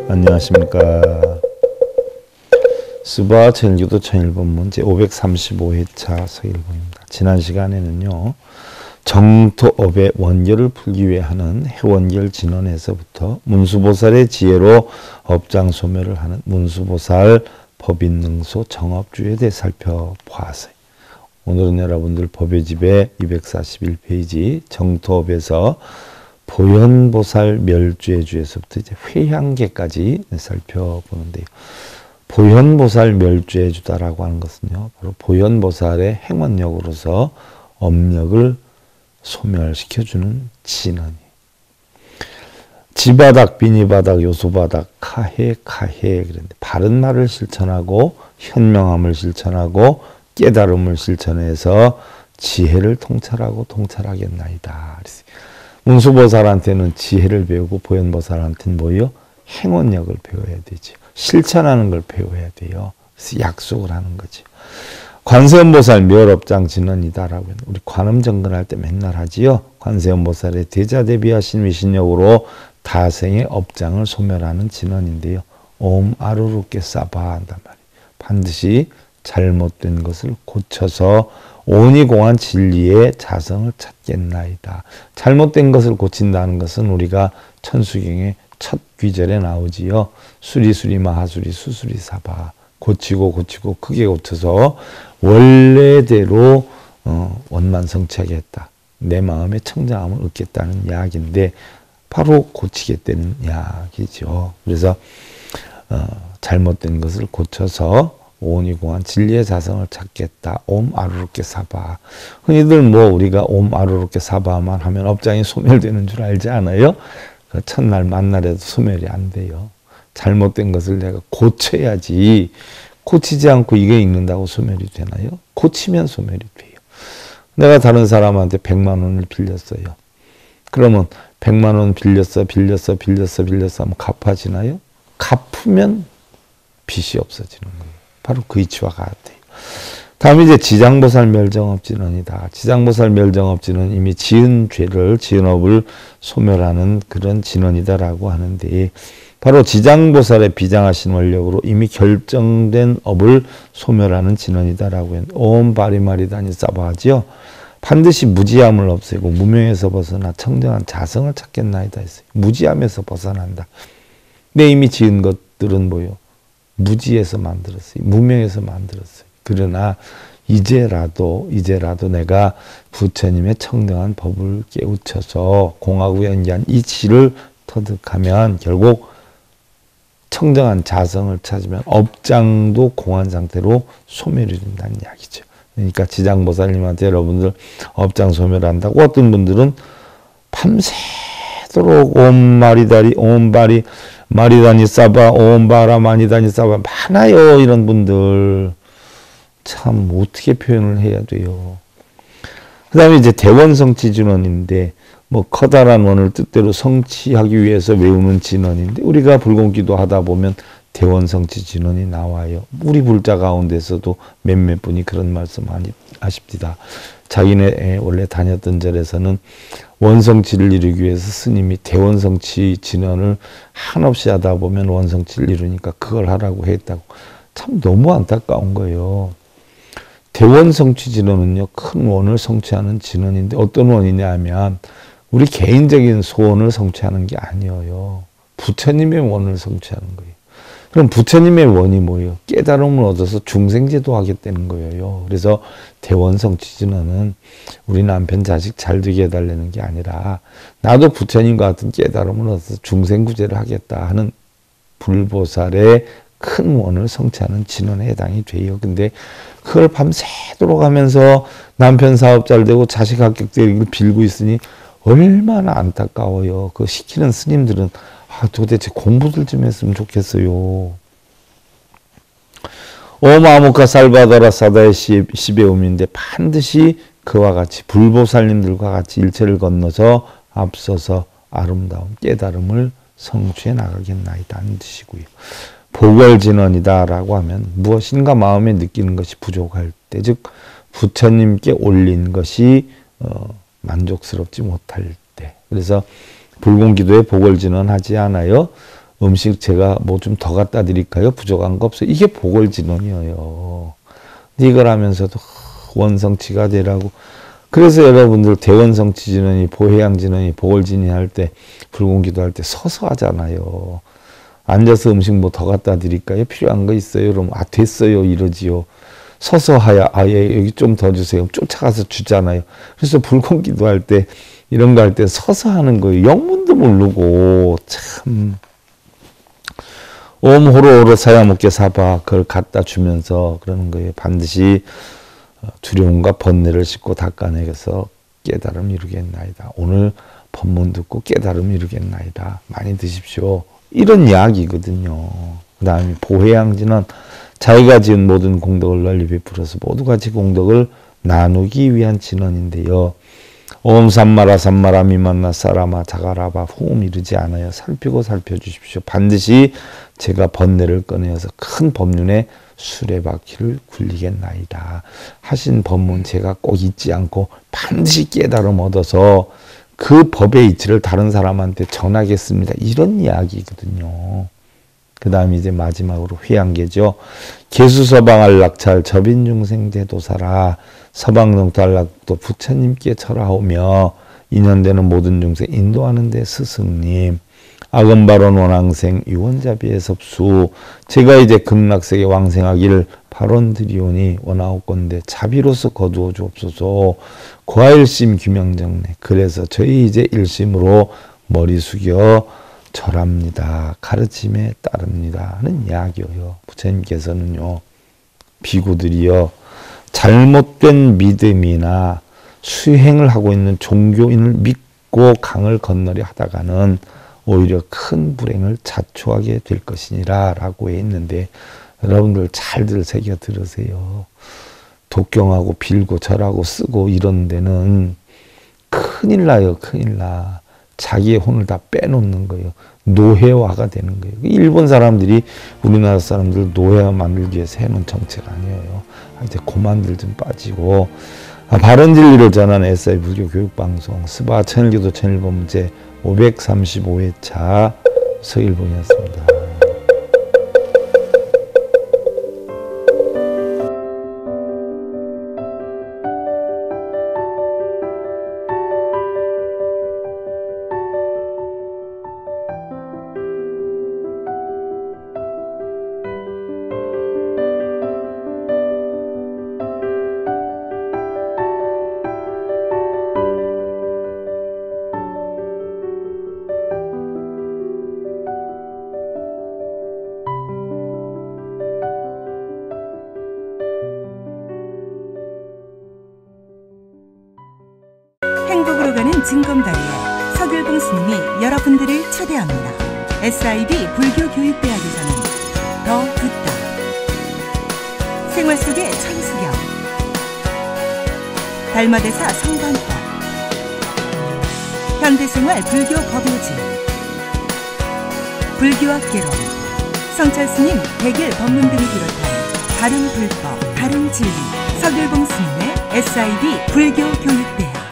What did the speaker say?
안녕하십니까. 스바 천일교도 천일본문 제535회차 서일본입니다. 지난 시간에는요, 정토업의 원결을 풀기 위해 하는 해원결 진원에서부터 문수보살의 지혜로 업장 소멸을 하는 문수보살 법인능소 정업주에 대해 살펴보았어요. 오늘은 여러분들 법의 집에 241페이지 정토업에서 보현보살 멸주해주에서부터 이제 회향계까지 살펴보는데요. 보현보살 멸주해주다라고 하는 것은요, 바로 보현보살의 행원력으로서 업력을 소멸시켜주는 진언이. 지바닥, 비니바닥, 요소바닥, 카해, 그런데 바른 말을 실천하고 현명함을 실천하고 깨달음을 실천해서 지혜를 통찰하고 통찰하겠나이다. 문수보살한테는 지혜를 배우고 보현보살한테는 뭐예요? 행원력을 배워야 되죠. 실천하는 걸 배워야 돼요. 그래서 약속을 하는 거죠. 관세음보살 멸업장 진언이다라고 우리 관음정근할 때 맨날 하지요. 관세음보살의 대자대비하신 위신력으로 다생의 업장을 소멸하는 진언인데요. 옴 아루루께 싸바 한단 말이에요. 반드시 잘못된 것을 고쳐서 오니공한 진리의 자성을 찾겠나이다. 잘못된 것을 고친다는 것은 우리가 천수경의 첫 귀절에 나오지요. 수리수리 마하수리 수수리 사바. 고치고 크게 고쳐서 원래대로 원만성취하겠다. 내 마음의 청정함을 얻겠다는 이야기인데 바로 고치겠다는 이야기죠. 그래서 잘못된 것을 고쳐서 오니공한 진리의 자성을 찾겠다. 옴 아루루께 사바. 흔히들 우리가 옴 아루루께 사바만 하면 업장이 소멸되는 줄 알지 않아요? 그 첫날 만날에도 소멸이 안 돼요. 잘못된 것을 내가 고쳐야지. 고치지 않고 이게 읽는다고 소멸이 되나요? 고치면 소멸이 돼요. 내가 다른 사람한테 100만 원을 빌렸어요. 그러면 100만 원 빌렸어 하면 갚아지나요? 갚으면 빚이 없어지는 거예요. 바로 그 이치와 같아요. 다음에 이제 지장보살 멸정업진언이다. 지장보살 멸정업진은 이미 지은 죄를, 지은 업을 소멸하는 그런 진언이다라고 하는데, 바로 지장보살의 비장하신 원력으로 이미 결정된 업을 소멸하는 진언이다라고 했는데, 옴 바리마리다니 싸바하지요. 반드시 무지함을 없애고 무명에서 벗어나 청정한 자성을 찾겠나이다 했어요. 무지함에서 벗어난다. 내 이미 지은 것들은 뭐요? 무지에서 만들었어요. 무명에서 만들었어요. 그러나 이제라도 내가 부처님의 청정한 법을 깨우쳐서 공하고 연기한 이치를 터득하면 결국 청정한 자성을 찾으면 업장도 공한 상태로 소멸이 된다는 이야기죠. 그러니까 지장보살님한테 여러분들 업장 소멸한다고, 어떤 분들은 밤새도록 마리다니 싸바, 옴바라 마니다니 싸바 많아요. 이런 분들 참 어떻게 표현을 해야 돼요. 그 다음에 이제 대원성취진언인데, 커다란 원을 뜻대로 성취하기 위해서 외우는 진언인데, 우리가 불공기도 하다 보면 대원성취진언이 나와요. 우리 불자 가운데서도 몇몇 분이 그런 말씀 많이 하십니다. 자기네 원래 다녔던 절에서는 원성치를 이루기 위해서 스님이 대원성치 진언을 한없이 하다 보면 원성치를 이루니까 그걸 하라고 했다고. 참 너무 안타까운 거예요. 대원성치 진언은요, 큰 원을 성취하는 진언인데, 어떤 원이냐 하면 우리 개인적인 소원을 성취하는 게 아니에요. 부처님의 원을 성취하는 거예요. 그럼 부처님의 원이 뭐예요? 깨달음을 얻어서 중생제도 하겠다는 거예요. 그래서 대원성취진언은 우리 남편 자식 잘 되게 해달라는 게 아니라, 나도 부처님과 같은 깨달음을 얻어서 중생구제를 하겠다 하는 불보살의 큰 원을 성취하는 진언에 해당이 돼요. 근데 그걸 밤새도록 하면서 남편 사업 잘 되고 자식 합격되기를 빌고 있으니 얼마나 안타까워요. 그 시키는 스님들은 도대체 공부들 좀 했으면 좋겠어요. 오마무카 살바다라 사다의 시배움인데, 반드시 그와 같이 불보살님들과 같이 일체를 건너서 앞서서 아름다운 깨달음을 성취해 나가겠나이다 하는 뜻이고요. 보궐진언이다라고 하면 무엇인가 마음에 느끼는 것이 부족할 때, 즉 부처님께 올린 것이 만족스럽지 못할 때. 그래서 불공기도에 보궐진언하지 않아요. 음식 제가 뭐 좀 더 갖다 드릴까요? 부족한 거 없어요. 이게 보궐진언이에요. 이걸 하면서도 원성치가 되라고. 그래서 여러분들 대원성치진언이, 보해양진언이, 보궐진언이 할 때, 불공기도 할 때 서서 하잖아요. 앉아서 음식 뭐 더 갖다 드릴까요? 필요한 거 있어요? 그럼 됐어요 이러지요. 서서 하야 여기 좀 더 주세요. 쫓아가서 주잖아요. 그래서 불공기도 할 때, 이런 거 할 때 서서 하는 거예요. 영문도 모르고 참. 옴 호로호로 사야목게 사바, 그걸 갖다 주면서 그러는 거예요. 반드시 두려움과 번뇌를 씻고 닦아내서 깨달음 이루겠나이다. 오늘 법문 듣고 깨달음 이루겠나이다. 많이 드십시오. 이런 이야기거든요. 그 다음에 보해양진은 자기가 지은 모든 공덕을 널리 베풀어서 모두 같이 공덕을 나누기 위한 진언인데요. 옴 삼마라 삼마라 미만나 사라마 자가라바 후음 이르지 않아요. 살피고 살펴주십시오. 반드시 제가 번뇌를 꺼내어서 큰 법륜의 수레바퀴를 굴리겠나이다 하신 법문 제가 꼭 잊지 않고 반드시 깨달음 얻어서 그 법의 이치를 다른 사람한테 전하겠습니다. 이런 이야기거든요. 그 다음에 이제 마지막으로 회양계죠. 개수서방할 낙찰 접인중생 대도사라. 서방동토 한락도 부처님께 절하오며 인연되는 모든 중생 인도하는 데 스승님. 악은바론 원왕생 유원자비의 섭수. 제가 이제 극락세계 왕생하기를 발언드리오니 원하옵건대 자비로서 거두어 주옵소서. 고아일심 규명정례. 그래서 저희 이제 일심으로 머리 숙여 절합니다. 가르침에 따릅니다 하는 이야기예요. 부처님께서는요. 비구들이요. 잘못된 믿음이나 수행을 하고 있는 종교인을 믿고 강을 건너려 하다가는 오히려 큰 불행을 자초하게 될 것이니라 라고 했는데 여러분들 잘들 새겨 들으세요. 독경하고 빌고 절하고 쓰고 이런 데는 큰일 나요. 큰일 나. 자기의 혼을 다 빼놓는 거예요. 노예화가 되는 거예요. 일본 사람들이 우리나라 사람들 노예화 만들기 위해서 해놓은 정책 아니에요. 이제 고만들 좀 빠지고 바른 진리를 전하는 SI 불교 교육방송 스바 천일교도 천일범제 535회차 서일봉이었습니다. 행복으로 가는 징검다리에 서길봉 스님이 여러분들을 초대합니다. SIB 불교교육대학에서는 더 듣다, 생활 속의 천수경, 달마대사 성관법, 현대생활 불교 법요지, 불교학개론, 성찰스님 백일 법문 등을 비롯한 다른 불법, 다른 진리, 서길봉 스님의 SIB 불교교육대학.